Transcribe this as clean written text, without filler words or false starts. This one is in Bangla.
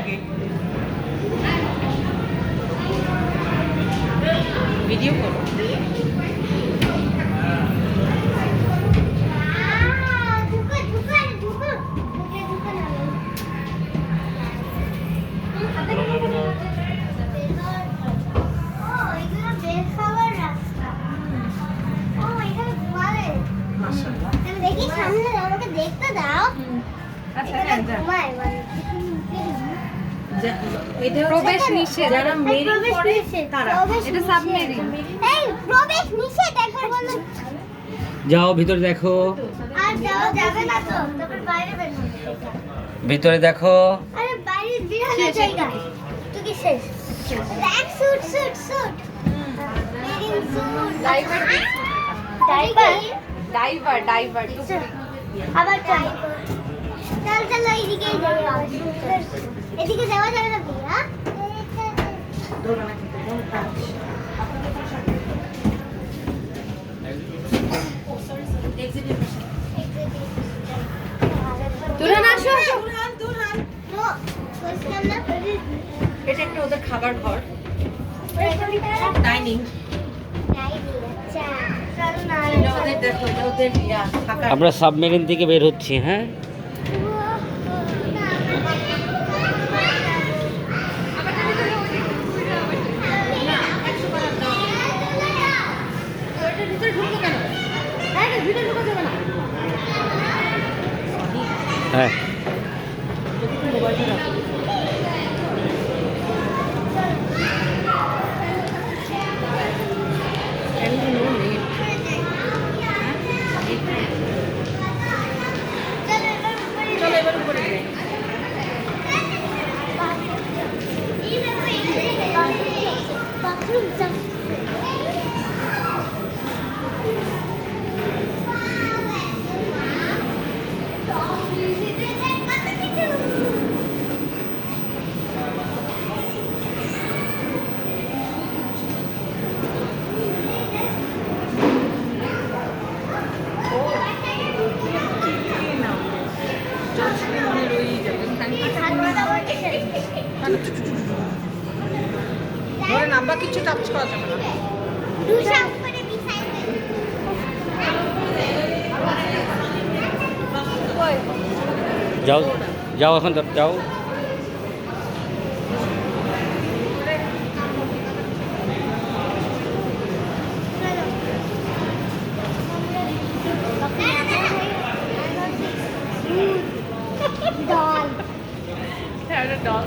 লাগে। ভিডিও করো। দেখি সামনে আমাকে দেখতে দাও। আচ্ছা হ্যাঁ এটা প্রবেশ নিষেধ, যারা মেরিন করে তারা। এটা সাবমেরিন। এই প্রবেশ নিষেধ একবার বলো। যাও ভিতরে দেখো, আর যাওয়া যাবে না তো, তারপর বাইরে বের হবে। ভিতরে দেখো। আরে বাইরে বিরাট জায়গা। তুই কি শেষ? Black suit marine suit diver diver diver আবার ড্রাইভার। চল এইদিকেই যাই। এদিকে যাওয়া যাবে না ভাইয়া। তুরান আসো। এটা একটা ওদের খাবার ঘর, ডাইনিং। এটা ওদের দেখো, এটা ওদের থাকার। আমরা সাবমেরিন থেকে বের হচ্ছি। হ্যাঁ, ভিতরে ঢুকবো কেন? ভিতরে ঢুকা যাবে না। হ্যাঁ। চলো এবার উপরে যাই। ধরে নাম্বা কিছু টাচ করা যাবে না। যাও যাও, এখন যাও। ডল হ্যাঁ, এটা ডল।